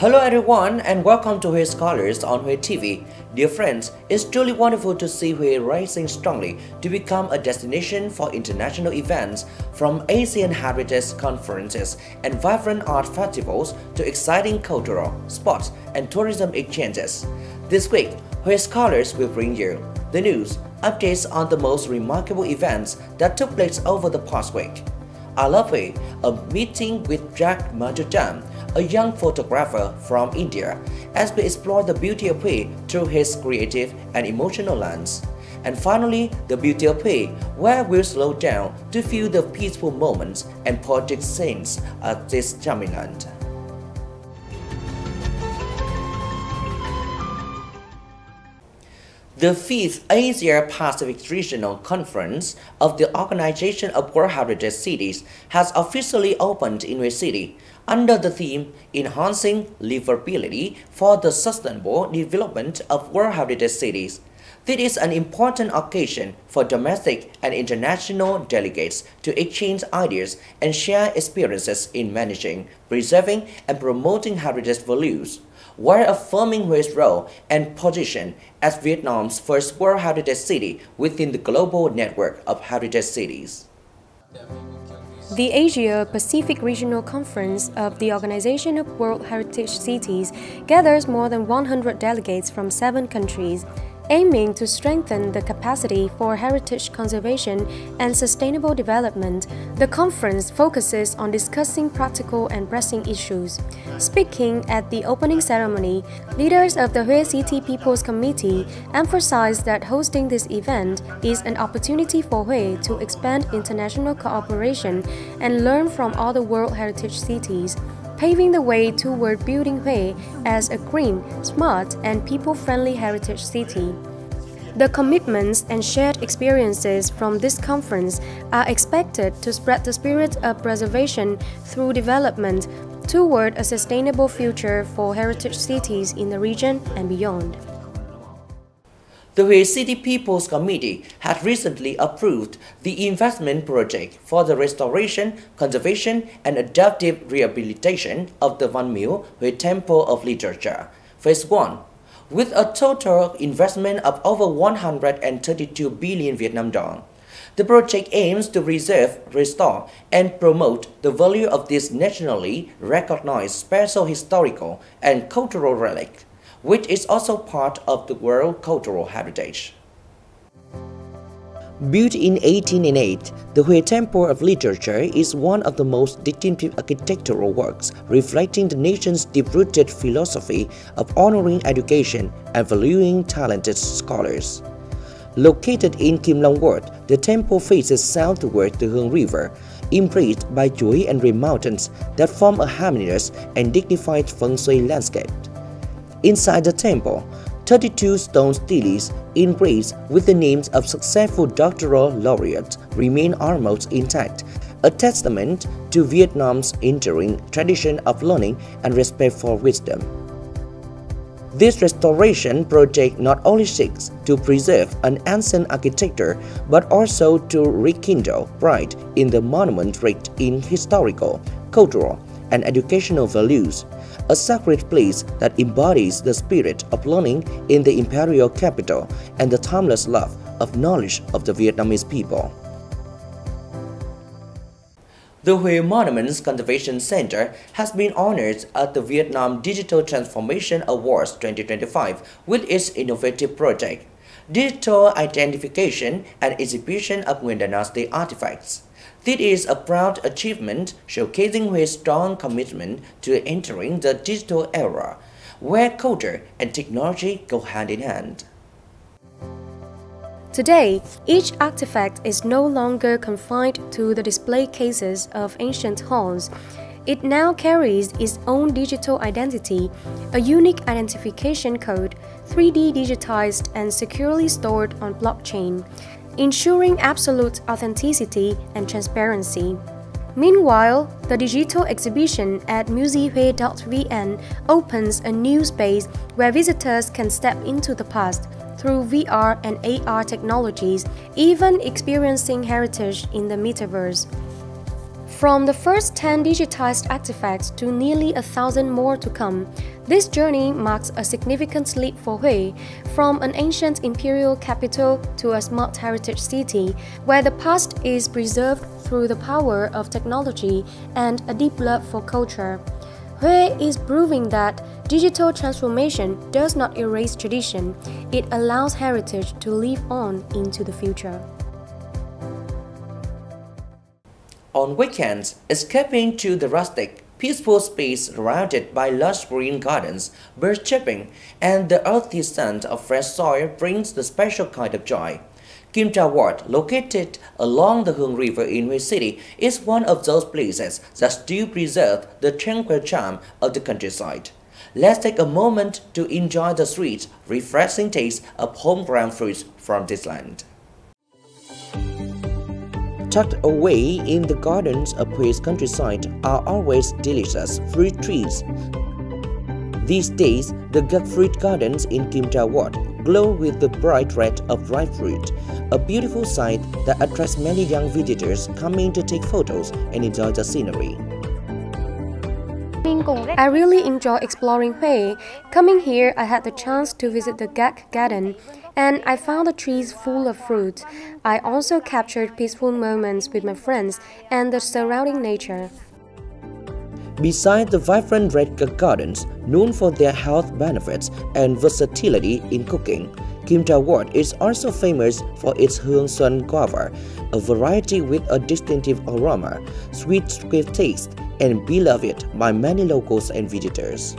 Hello everyone and welcome to Hui Scholars on Hui TV. Dear friends, it's truly wonderful to see Hui rising strongly to become a destination for international events, from Asian heritage conferences and vibrant art festivals to exciting cultural, sports and tourism exchanges. This week, Hui Scholars will bring you the news, updates on the most remarkable events that took place over the past week. I love Hui, a meeting with Jack Majudam, a young photographer from India, as we explore the beauty of Hui through his creative and emotional lens. And finally, the beauty of Hui, where we'll slow down to feel the peaceful moments and poetic scenes of this charming land. The 5th Asia-Pacific Regional Conference of the Organization of World Heritage Cities has officially opened in Hui City under the theme Enhancing Livability for the Sustainable Development of World Heritage Cities. This is an important occasion for domestic and international delegates to exchange ideas and share experiences in managing, preserving, and promoting heritage values, while affirming Hui's role and position as Vietnam's first World Heritage City within the global network of heritage cities. The Asia-Pacific Regional Conference of the Organization of World Heritage Cities gathers more than 100 delegates from 7 countries, aiming to strengthen the capacity for heritage conservation and sustainable development. The conference focuses on discussing practical and pressing issues. Speaking at the opening ceremony, leaders of the Hui City People's Committee emphasized that hosting this event is an opportunity for Hui to expand international cooperation and learn from other World Heritage cities, paving the way toward building Hui as a green, smart, and people-friendly heritage city. The commitments and shared experiences from this conference are expected to spread the spirit of preservation through development toward a sustainable future for heritage cities in the region and beyond. The Hui City People's Committee had recently approved the investment project for the restoration, conservation, and adaptive rehabilitation of the Văn Miếu Hui Temple of Literature, Phase 1, with a total investment of over 132 billion Vietnam dong. The project aims to preserve, restore, and promote the value of this nationally recognized special historical and cultural relic, which is also part of the World Cultural Heritage. Built in 1808, the Hui Temple of Literature is one of the most distinctive architectural works reflecting the nation's deep-rooted philosophy of honoring education and valuing talented scholars. Located in Kim Long Ward, the temple faces southward the Hương River, embraced by Chuối and Rim Mountains that form a harmonious and dignified feng shui landscape. Inside the temple, 32 stone stelaes engraved with the names of successful doctoral laureates remain almost intact, a testament to Vietnam's enduring tradition of learning and respect for wisdom. This restoration project not only seeks to preserve an ancient architecture but also to rekindle pride in the monument rich in historical, cultural, and educational values, a sacred place that embodies the spirit of learning in the imperial capital and the timeless love of knowledge of the Vietnamese people. The Hui Monuments Conservation Center has been honored at the Vietnam Digital Transformation Awards 2025 with its innovative project, Digital Identification and Exhibition of Nguyen Dynasty Artifacts. This is a proud achievement showcasing Hui's strong commitment to entering the digital era, where culture and technology go hand in hand. Today, each artifact is no longer confined to the display cases of ancient halls. It now carries its own digital identity, a unique identification code, 3D digitized and securely stored on blockchain, ensuring absolute authenticity and transparency. Meanwhile, the digital exhibition at huetv.vn opens a new space where visitors can step into the past through VR and AR technologies, even experiencing heritage in the metaverse. From the first 10 digitized artifacts to nearly 1,000 more to come, this journey marks a significant leap for Hue, from an ancient imperial capital to a smart heritage city, where the past is preserved through the power of technology and a deep love for culture. Hue is proving that digital transformation does not erase tradition, it allows heritage to live on into the future. On weekends, escaping to the rustic, peaceful space surrounded by lush green gardens, birds chirping, and the earthy scent of fresh soil brings the special kind of joy. Kim Tra Ward, located along the Hương River in Hue City, is one of those places that still preserve the tranquil charm of the countryside. Let's take a moment to enjoy the sweet, refreshing taste of homegrown fruits from this land. Tucked away in the gardens of Hue's countryside are always delicious fruit trees. These days, the fruit gardens in Kim Tra Ward glow with the bright red of ripe fruit, a beautiful sight that attracts many young visitors coming to take photos and enjoy the scenery. I really enjoy exploring Hue. Coming here, I had the chance to visit the garden, and I found the trees full of fruit. I also captured peaceful moments with my friends and the surrounding nature. Besides the vibrant red gardens, known for their health benefits and versatility in cooking, Kim Tra Ward is also famous for its Hương Xuân guava, a variety with a distinctive aroma, sweet taste, and beloved by many locals and visitors.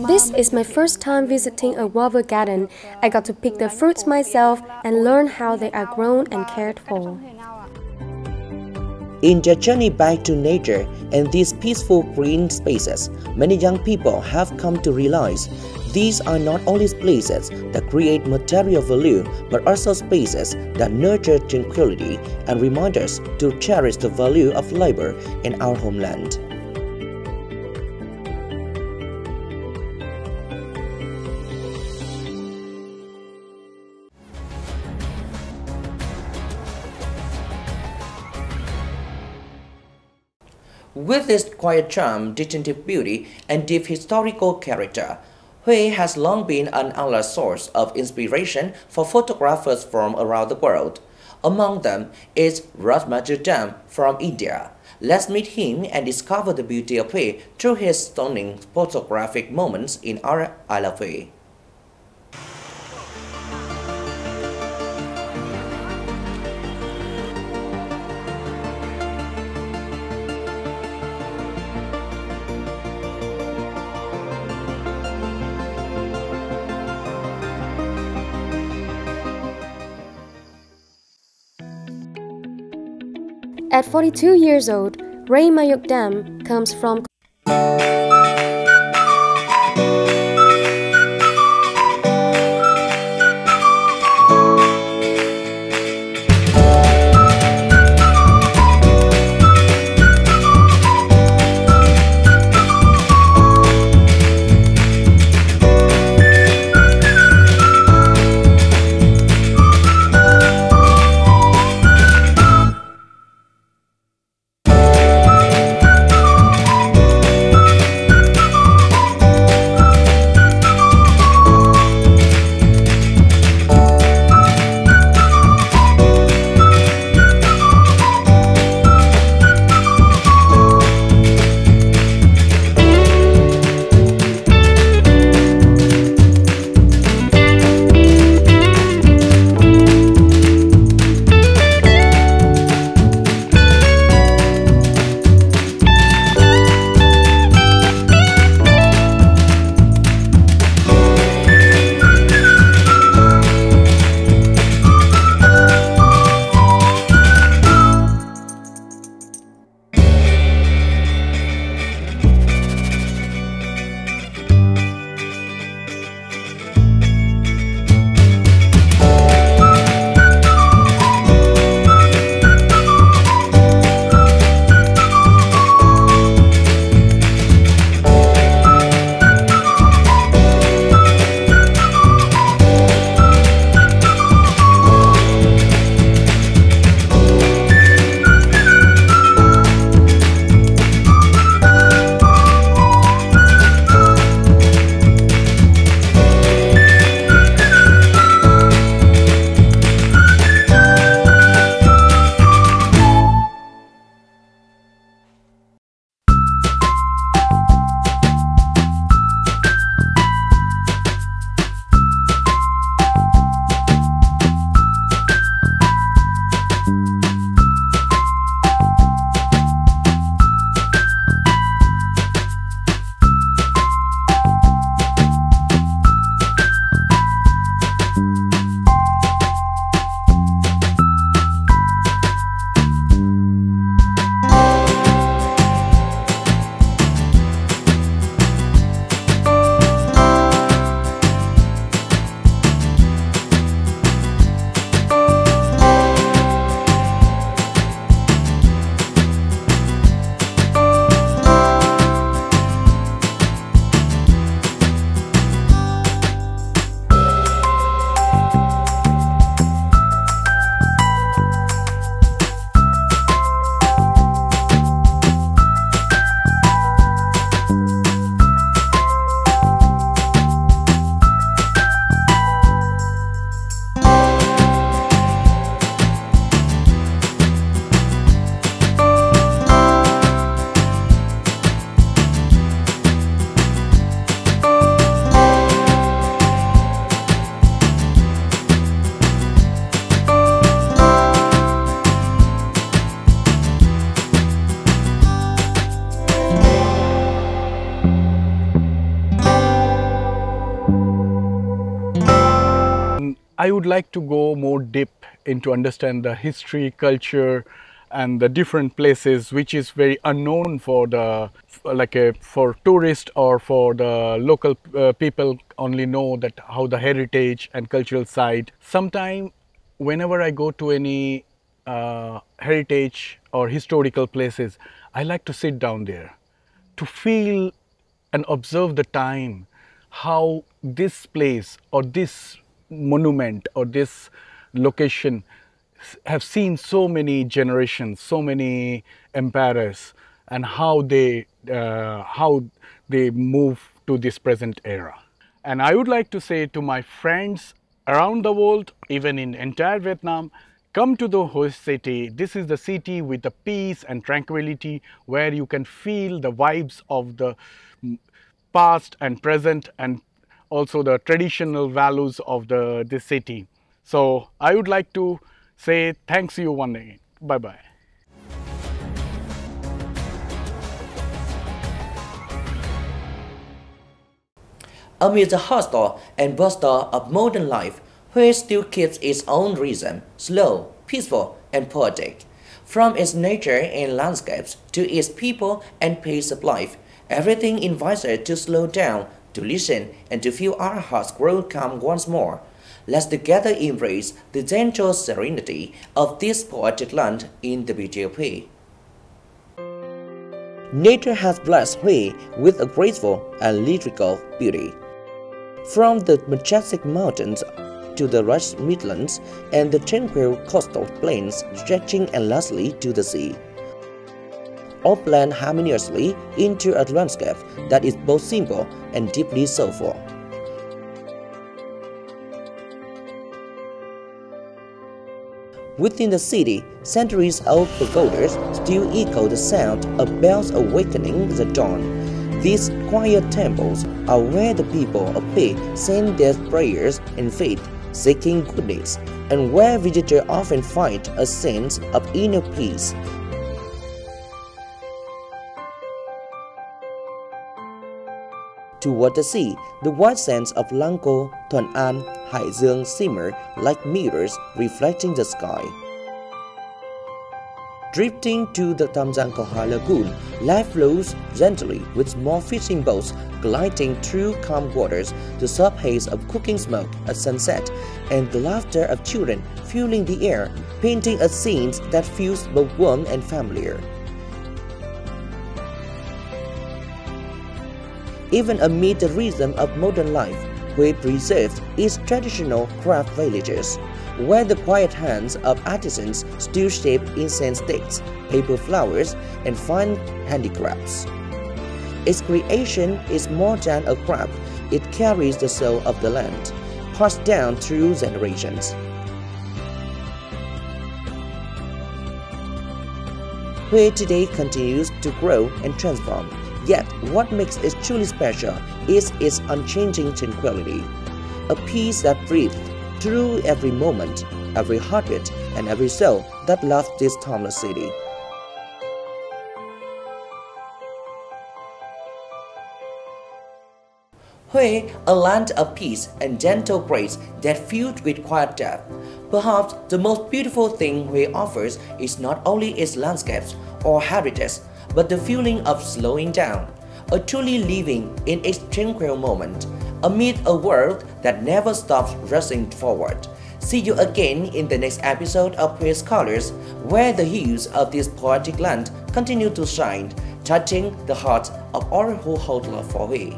This is my first time visiting a guava garden. I got to pick the fruits myself and learn how they are grown and cared for. In their journey back to nature and these peaceful green spaces, many young people have come to realize these are not only places that create material value, but also spaces that nurture tranquility and remind us to cherish the value of labor in our homeland. With its quiet charm, distinctive beauty, and deep historical character, Hue has long been an endless source of inspiration for photographers from around the world. Among them is Dam from India. Let's meet him and discover the beauty of Hue through his stunning photographic moments in our I Love Hue. At 42 years old, Dam comes from I would like to go more deep into understand the history, culture, and the different places which is very unknown for the for tourists or for the local people only know that how the heritage and cultural side. Sometime whenever I go to any heritage or historical places, I like to sit down there to feel and observe the time, how this place or this monument or this location have seen so many generations, so many emperors, and how they move to this present era. And I would like to say to my friends around the world, even in entire Vietnam, come to the host city. This is the city with the peace and tranquility, where you can feel the vibes of the past and present, and also the traditional values of this city. So I would like to say thanks you one day. Bye bye. Amid the hustle and bustle of modern life, Hue still keeps its own rhythm, slow, peaceful, and poetic. From its nature and landscapes to its people and pace of life, everything invites us to slow down, to listen, and to feel our hearts grow calm once more. Let's together embrace the gentle serenity of this poetic land in the beauty of Hue. Nature has blessed Hue with a graceful and lyrical beauty. From the majestic mountains to the rugged midlands and the tranquil coastal plains stretching endlessly to the sea, all blend harmoniously into a landscape that is both simple and deeply soulful. Within the city, centuries-old pagodas still echo the sound of bells awakening the dawn. These quiet temples are where the people of Hue send their prayers and faith, seeking goodness, and where visitors often find a sense of inner peace. Toward the sea, the white sands of Lăng Cô, Thuận An, Hải Dương simmer like mirrors reflecting the sky. Drifting to the Tam Giang Koha Lagoon, life flows gently with small fishing boats gliding through calm waters, the soft haze of cooking smoke at sunset, and the laughter of children filling the air, painting a scene that feels both warm and familiar. Even amid the rhythm of modern life, Hue preserves its traditional craft villages, where the quiet hands of artisans still shape incense sticks, paper flowers, and fine handicrafts. Its creation is more than a craft, it carries the soul of the land, passed down through generations. Hue today continues to grow and transform, yet what makes it truly special is its unchanging tranquility, a peace that breathes through every moment, every heartbeat, and every soul that loves this timeless city. Hue, a land of peace and gentle grace that filled with quiet depth. Perhaps the most beautiful thing Hue offers is not only its landscapes or heritage, but the feeling of slowing down, a truly living in its tranquil moment, amid a world that never stops rushing forward. See you again in the next episode of Hue's Colors, where the hues of this poetic land continue to shine, touching the heart of all who hold love for Hue.